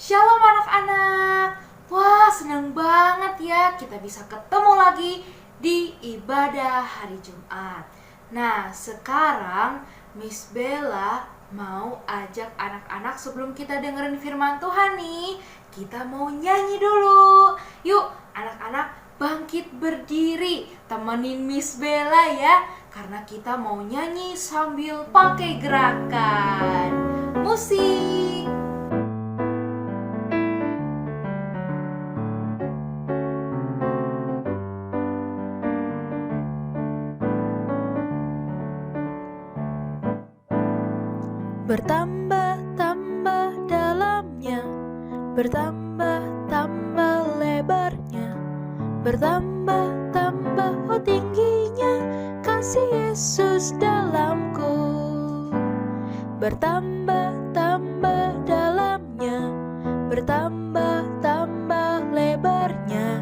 Shalom anak-anak. Wah, senang banget ya kita bisa ketemu lagi di ibadah hari Jumat. Nah, sekarang Miss Bella mau ajak anak-anak sebelum kita dengerin firman Tuhan nih, kita mau nyanyi dulu. Yuk, anak-anak bangkit berdiri, temenin Miss Bella ya, karena kita mau nyanyi sambil pakai gerakan. Musik. Bertambah-tambah dalamnya, bertambah-tambah lebarnya, bertambah-tambah tingginya kasih Yesus dalamku. Bertambah-tambah dalamnya, bertambah-tambah lebarnya,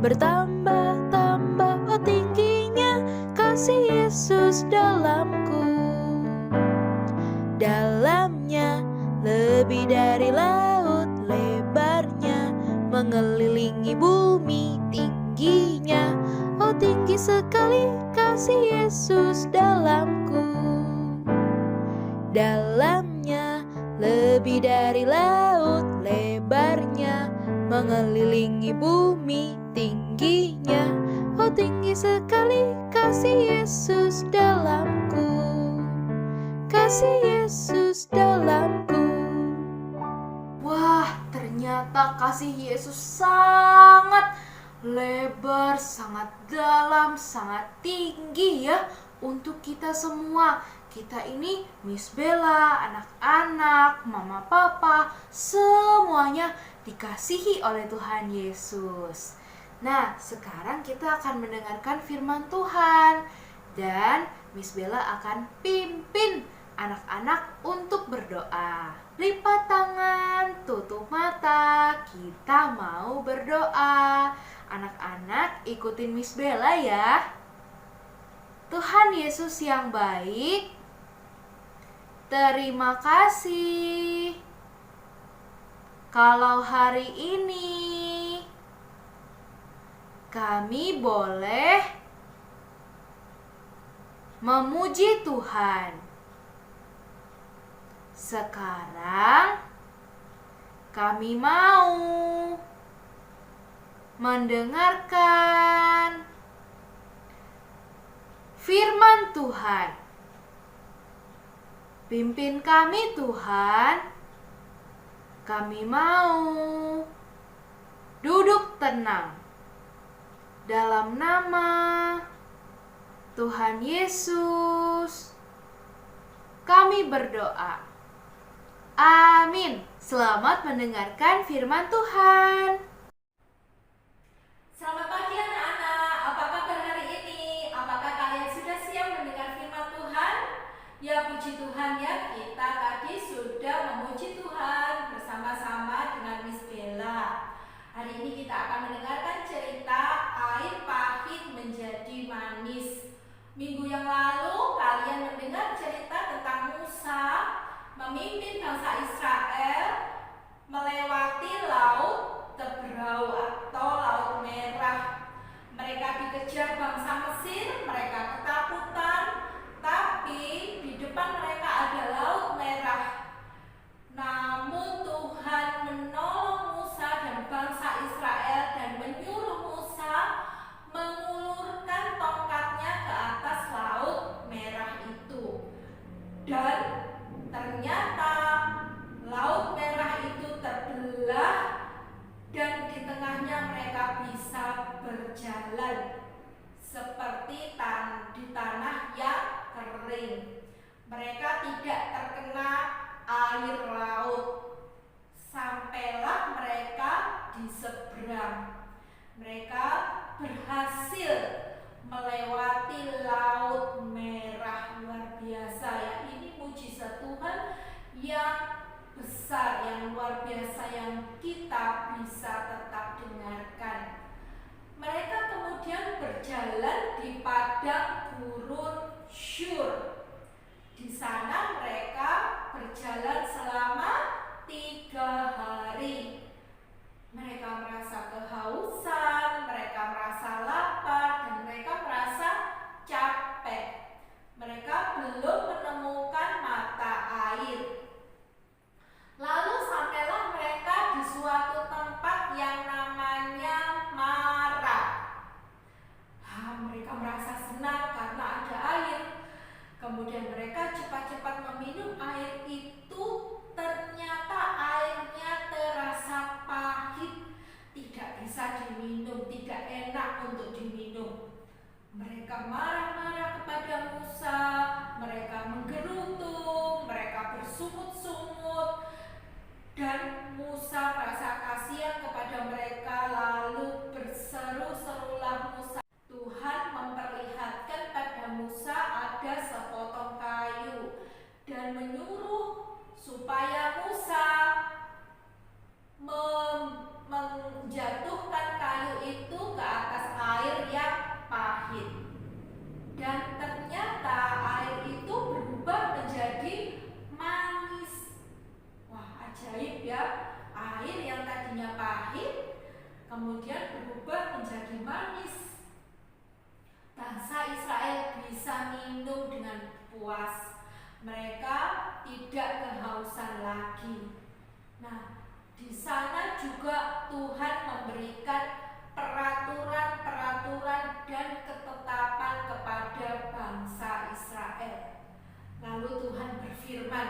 bertambah-tambah tingginya kasih Yesus dalamku. Dalamnya lebih dari laut, lebarnya mengelilingi bumi, tingginya oh tinggi sekali kasih Yesus dalamku. Dalamnya lebih dari laut, lebarnya mengelilingi bumi, tingginya oh tinggi sekali kasih Yesus dalamku. Kasih Yesus dalamku. Wah, ternyata kasih Yesus sangat lebar, sangat dalam, sangat tinggi ya untuk kita semua. Kita ini Miss Bella, anak-anak, mama papa, semuanya dikasihi oleh Tuhan Yesus. Nah, sekarang kita akan mendengarkan firman Tuhan dan Miss Bella akan pimpin anak-anak untuk berdoa. Lipat tangan, tutup mata, kita mau berdoa. Anak-anak ikutin Miss Bella ya. Tuhan Yesus yang baik, terima kasih kalau hari ini kami boleh memuji Tuhan. Sekarang kami mau mendengarkan firman Tuhan. Pimpin kami Tuhan. Kami mau duduk tenang dalam nama Tuhan Yesus. Kami berdoa. Amin. Selamat mendengarkan firman Tuhan. Selamat pagi anak-anak, apa kabar hari ini? Apakah kalian sudah siap mendengar firman Tuhan? Ya puji Tuhan ya, kita tadi sudah memuji Tuhan bersama-sama dengan Miss Bella. Hari ini kita akan mendengarkan cerita air pahit menjadi manis. Minggu yang lalu kalian mendengar cerita tentang Musa memimpin bangsa Israel melewati laut Tebrau atau Laut Merah. Mereka dikejar bangsa Mesir, mereka ketakutan, tapi di depan mereka ada Laut Merah. Namun Tuhan menolong Musa dan bangsa Israel dan menyuruh Musa mengulurkan tongkatnya ke atas Laut Merah itu. Dan ternyata Laut Merah itu terbelah dan di tengahnya mereka bisa berjalan seperti di tanah yang kering. Mereka tidak terkena air laut. Sampailah mereka di seberang. Mereka berhasil melewati Laut Merah. Luar biasa ya, ini mujizat Tuhan yang besar, yang luar biasa yang kita bisa tetap dengarkan. Mereka kemudian berjalan di padang gurun Syur. Di sana mereka berjalan selama 3 hari. Mereka marah-marah kepada Musa, mereka menggerutu, mereka bersungut-sungut, dan Musa merasa kasihan kepada mereka, lalu berseru-serulah Musa. Tuhan memperlihatkan pada Musa ada sepotong kayu dan menyuruh supaya Musa menjatuhkan kayu itu ke atas air yang pahit. Dan ternyata air itu berubah menjadi manis. Wah, ajaib ya. Air yang tadinya pahit kemudian berubah menjadi manis. Bangsa Israel bisa minum dengan puas. Mereka tidak kehausan lagi. Nah, di sana juga Tuhan memberikan peraturan-peraturan dan ketetapan kepada bangsa Israel. Lalu Tuhan berfirman,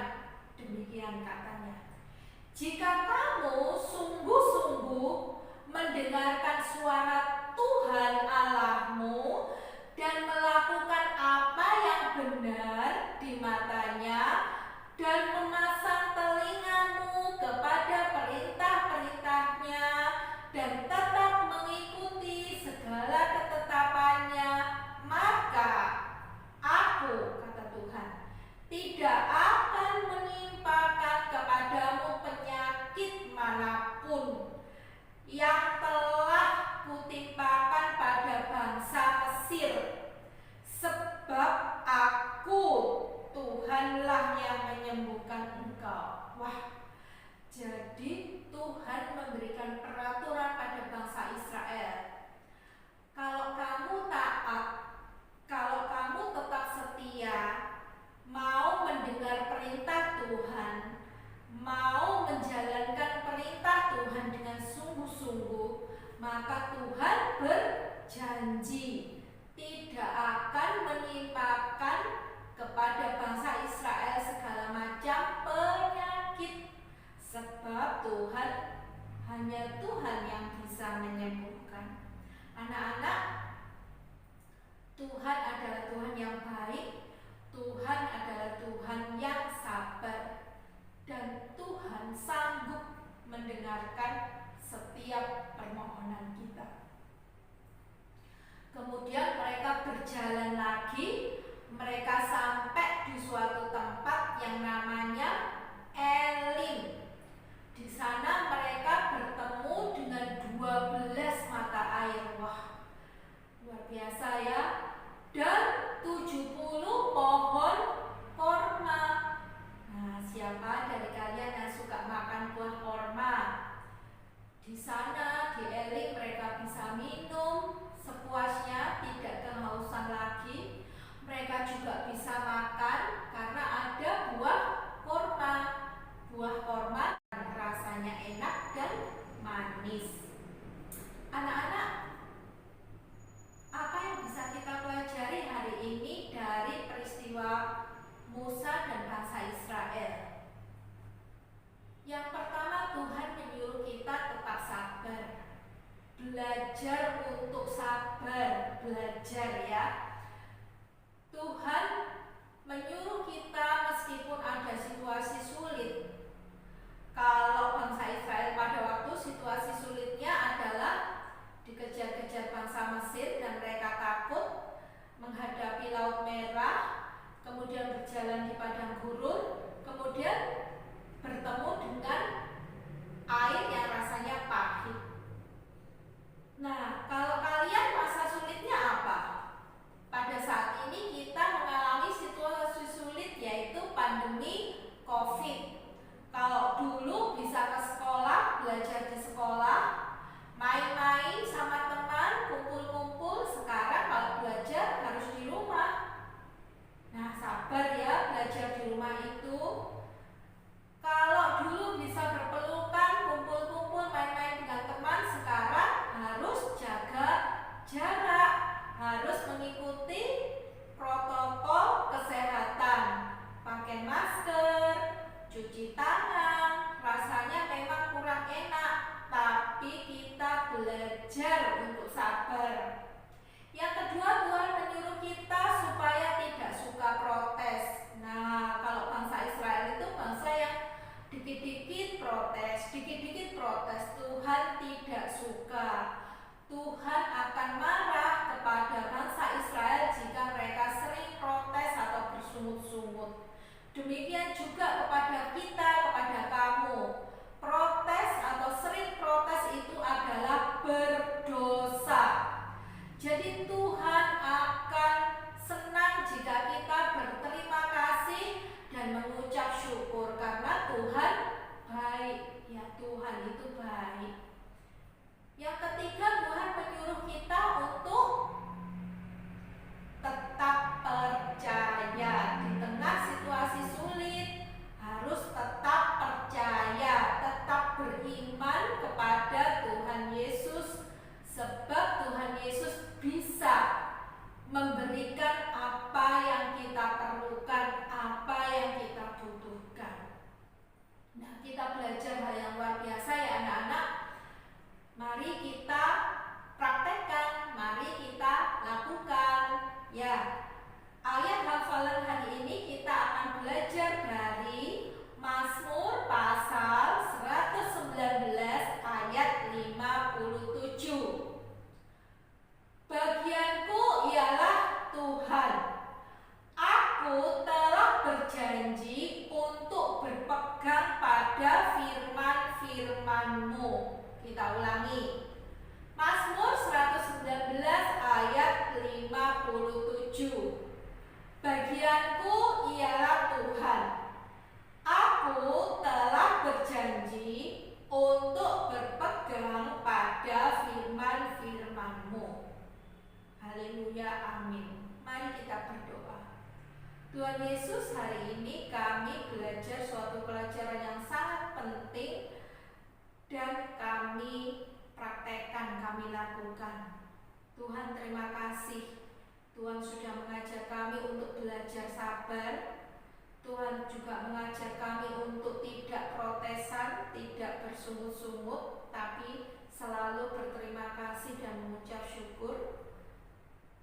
demikian katanya, jika kamu sungguh-sungguh mendengarkan suara Tuhan Allahmu dan melakukan apa yang benar di matanya dan memasang telingamu kepada perintah-perintahnya dan tetap mengikuti segala ketetapannya, maka aku, kata Tuhan, tidak akan menimpakan kepadamu penyakit manapun yang telah kutimpakan pada bangsa Mesir, sebab aku Tuhanlah yang menyembuhkan engkau. Wah, jadi Tuhan memberikan peraturan pada bangsa Israel. Kalau kamu taat, kalau kamu tetap setia, mau mendengar perintah Tuhan, mau menjalankan perintah Tuhan dengan sungguh-sungguh, maka Tuhan berjanji tidak akan menimpakan kepada bangsa Israel segala macam penyakit, sebab Tuhan, hanya Tuhan yang bisa menyembuhkan. Anak-anak, Tuhan adalah Tuhan yang baik, Tuhan adalah Tuhan yang sabar, dan Tuhan sanggup mendengarkan setiap permohonan kita. Kemudian mereka berjalan lagi, mereka sampai di suatu tempat yang namanya Elim. Di sana mereka bertemu dengan 12 mata air. Wah, luar biasa ya. Dan 70 pohon korma. Nah, siapa dari kalian yang suka makan buah korma? Di sana di Elim mereka bisa minum sepuasnya, tidak kehausan lagi. Mereka juga bisa makan karena ada buah korma. Buah korma rasanya enak dan manis. Anak-anak, apa yang bisa kita pelajari hari ini dari peristiwa Musa dan bangsa Israel? Yang pertama, Tuhan menyuruh kita tetap sabar. Belajar untuk sabar, belajar ya. Tuhan menyuruh kita meskipun ada situasi sulit. Kalau bangsa Israel pada waktu situasi sulitnya adalah dikejar-kejar bangsa Mesir dan mereka takut menghadapi Laut Merah, kemudian berjalan di padang gurun, kemudian bertemu dengan air yang rasanya pahit. Nah, kalau kalian masa sulitnya apa? Pada saat ini kita mengalami situasi sulit, yaitu pandemi COVID. Kalau dulu bisa ke sekolah, belajar di sekolah, main-main sama teman, kumpul-kumpul, sekarang kalau belajar harus di rumah. Nah, sabar ya belajar di rumah itu. Kalau dulu bisa berpelukan, kumpul-kumpul, main-main dengan teman, sekarang harus jaga jarak, harus mengikuti protokol kesehatan, pakai masker, cuci tangan. Rasanya memang kurang enak, tapi kita belajar untuk sabar. Yang kedua, Tuhan menyuruh protes. Tuhan tidak suka. Tuhan akan marah kepada bangsa Israel jika mereka sering protes atau bersungut-sungut. Demikian juga kepada kita, kepada kamu. Protes atau sering protes itu adalah berdosa. Jadi Tuhan akan senang jika kita berterima kasih dan mengucap syukur karena Tuhan baik. Ya, Tuhan itu baik. Yang ketiga, Tuhan menyuruh kita untuk tetap percaya. Di tengah situasi sulit, harus tetap percaya, tetap beriman kepada Tuhan Yesus, sebab Tuhan Yesus bisa memberikan apa yang kita perlukan, apa yang kita butuhkan. Nah, kita belajar hal yang luar biasa ya anak-anak. Mari kita praktekkan, mari kita lakukan. Ya, ayat hafalan hari ini kita akan belajar dari Mazmur pasal 119 ayat 57. Bagianku ialah Tuhan. Aku telah berjanji untuk berpegang pada firman-firman-Mu. Kita ulangi. Mazmur 119 ayat 57. Bagianku ialah Tuhan. Aku telah berjanji untuk berpegang pada firman-firman-Mu. Haleluya, amin. Mari kita berdoa. Tuhan Yesus, hari ini kami belajar suatu pelajaran yang sangat penting dan kami praktekkan, kami lakukan. Tuhan, terima kasih. Tuhan sudah mengajar kami untuk belajar sabar. Tuhan juga mengajar kami untuk tidak protesan, tidak bersungut-sungut, tapi selalu berterima kasih dan mengucap syukur.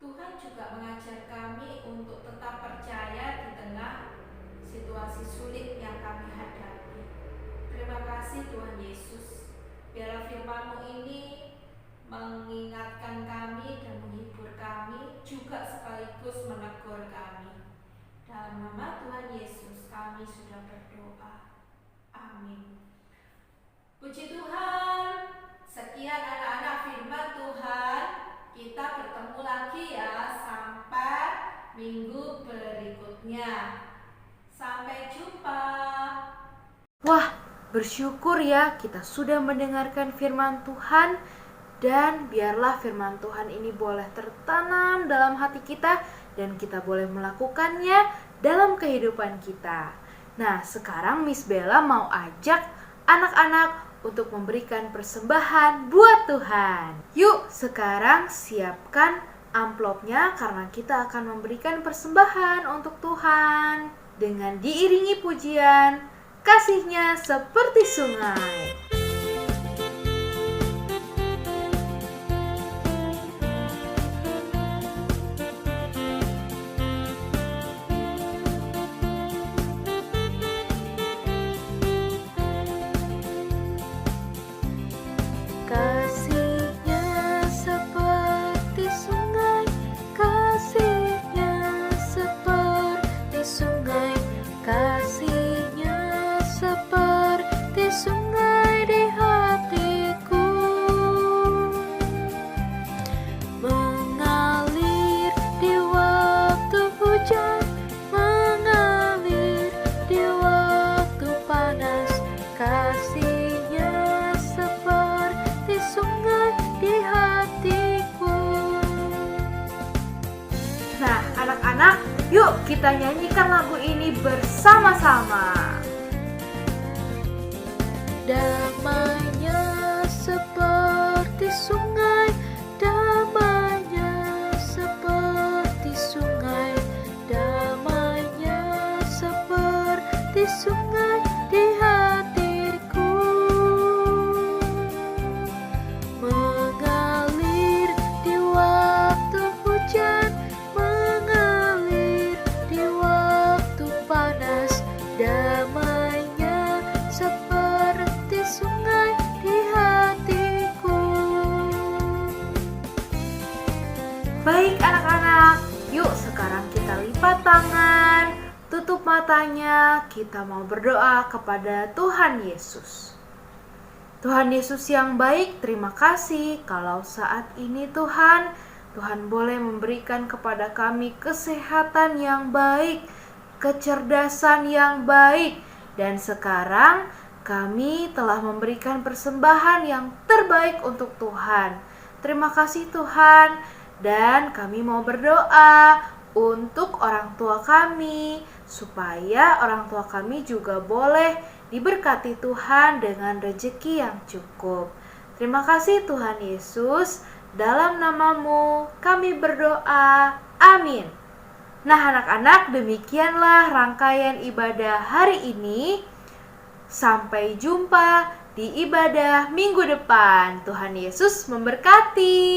Tuhan juga mengajar kami untuk tetap percaya di tengah situasi sulit yang kami hadapi. Terima kasih Tuhan Yesus. Biarlah firman-Mu ini mengingatkan kami dan menghibur kami, juga sekaligus menegur kami. Dalam nama Tuhan Yesus kami sudah berdoa. Amin. Puji Tuhan. Sekian anak-anak firman Tuhan. Kita bertemu lagi ya sampai minggu berikutnya. Sampai jumpa. Wah, bersyukur ya kita sudah mendengarkan firman Tuhan, dan biarlah firman Tuhan ini boleh tertanam dalam hati kita dan kita boleh melakukannya dalam kehidupan kita. Nah, sekarang Miss Bella mau ajak anak-anak untuk memberikan persembahan buat Tuhan. Yuk, sekarang siapkan amplopnya karena kita akan memberikan persembahan untuk Tuhan dengan diiringi pujian, kasih-Nya seperti sungai. Kasih-Nya seperti sungai, kasih-Nya seperti sungai, kasih-Nya seperti sungai di hatiku, mengalir di waktu hujan, mengalir di waktu panas, kasih-Nya seperti sungai di hatiku. Nah, anak-anak, yuk kita nyanyikan lagu ini bersama-sama. Damainya seperti sungai, damainya seperti sungai, damainya seperti sungai di hatiku, mengalir di waktu hujan, mengalir di waktu panas, damainya seperti sungai Baik anak-anak, yuk sekarang kita lipat tangan, tutup matanya, kita mau berdoa kepada Tuhan Yesus. Tuhan Yesus yang baik, terima kasih kalau saat ini Tuhan boleh memberikan kepada kami kesehatan yang baik, kecerdasan yang baik, dan sekarang kami telah memberikan persembahan yang terbaik untuk Tuhan. Terima kasih Tuhan, dan kami mau berdoa untuk orang tua kami, supaya orang tua kami juga boleh diberkati Tuhan dengan rezeki yang cukup. Terima kasih Tuhan Yesus, dalam namamu kami berdoa, amin. Nah anak-anak, demikianlah rangkaian ibadah hari ini. Sampai jumpa di ibadah minggu depan. Tuhan Yesus memberkati.